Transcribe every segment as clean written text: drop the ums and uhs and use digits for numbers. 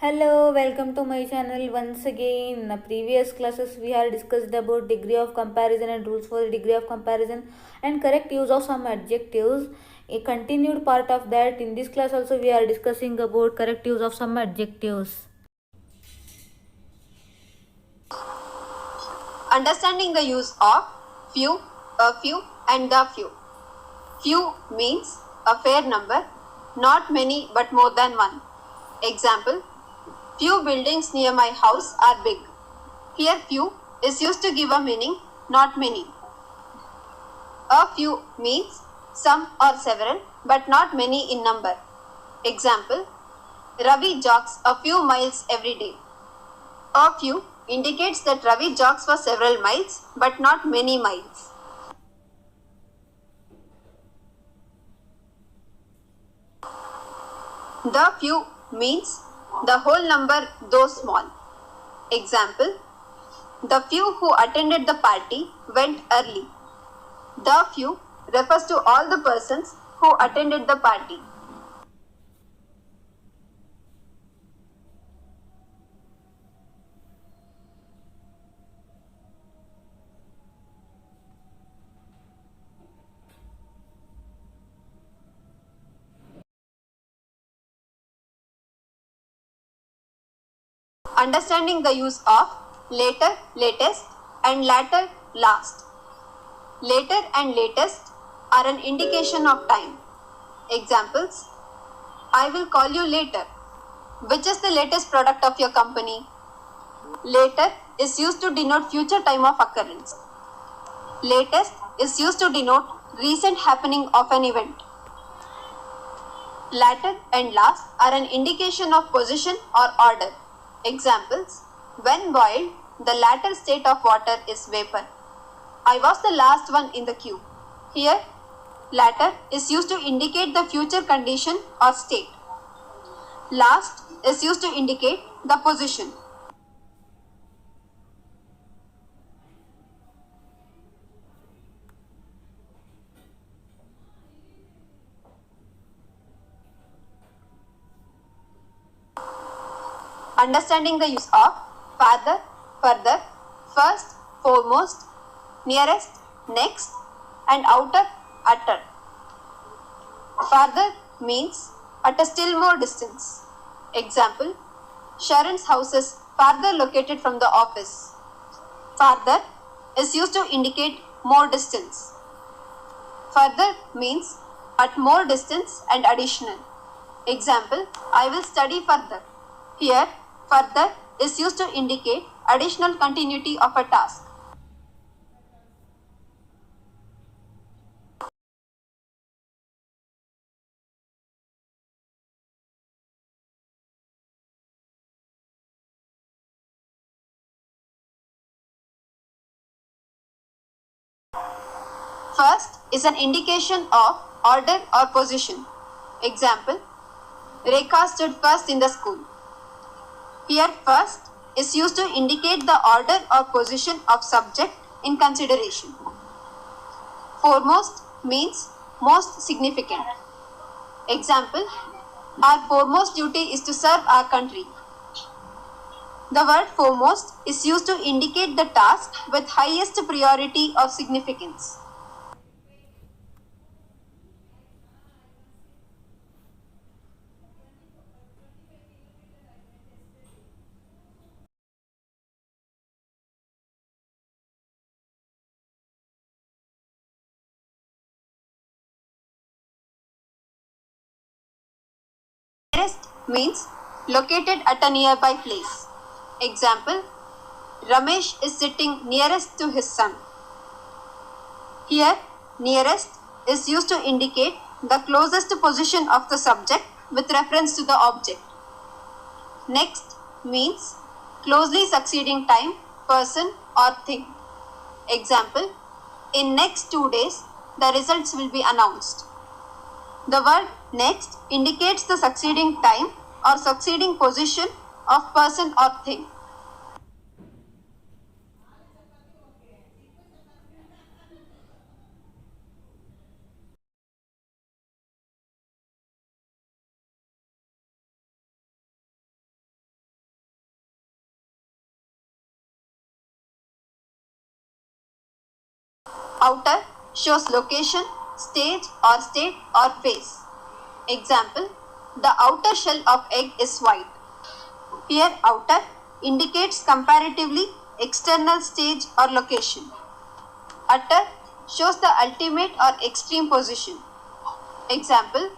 Hello, welcome to my channel once again. In the previous classes, we have discussed about degree of comparison and rules for degree of comparison and correct use of some adjectives. A continued part of that, in this class also we are discussing about correct use of some adjectives. Understanding the use of few, a few, and the few. Few means a fair number, not many but more than one. Example, few buildings near my house are big. Here few is used to give a meaning, not many. A few means some or several but not many in number. Example, Ravi jogs a few miles every day. A few indicates that Ravi jogs for several miles but not many miles. The few means the whole number though small. Example, the few who attended the party went early. The few refers to all the persons who attended the party. Understanding the use of later, latest, and latter, last. Later and latest are an indication of time. Examples, I will call you later. Which is the latest product of your company? Later is used to denote future time of occurrence. Latest is used to denote recent happening of an event. Latter and last are an indication of position or order. Examples, when boiled, the latter state of water is vapor. I was the last one in the queue. Here, latter is used to indicate the future condition or state. Last is used to indicate the position. Understanding the use of farther, further, first, foremost, nearest, next, and outer, utter. Farther means at a still more distance. Example, Sharon's house is farther located from the office. Farther is used to indicate more distance. Further means at more distance and additional. Example, I will study further. Here, further is used to indicate additional continuity of a task. First is an indication of order or position. Example, Rekha stood first in the school. Here first is used to indicate the order or position of subject in consideration. Foremost means most significant. Example, our foremost duty is to serve our country. The word foremost is used to indicate the task with highest priority or significance. Nearest means located at a nearby place. Example, Ramesh is sitting nearest to his son. Here, nearest is used to indicate the closest position of the subject with reference to the object. Next means closely succeeding time, person, or thing. Example, in next 2 days, the results will be announced. The word next indicates the succeeding time or succeeding position of person or thing. Outer shows location, stage or state or phase. Example, the outer shell of egg is white. Here outer indicates comparatively external stage or location. Utter shows the ultimate or extreme position. Example,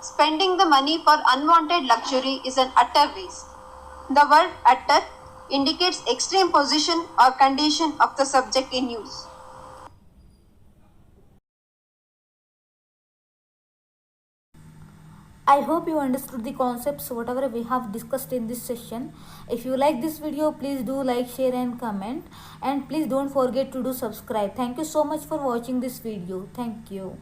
spending the money for unwanted luxury is an utter waste. The word utter indicates extreme position or condition of the subject in use. I hope you understood the concepts whatever we have discussed in this session. If you like this video, please do like, share and comment, and please don't forget to do subscribe. Thank you so much for watching this video. Thank you.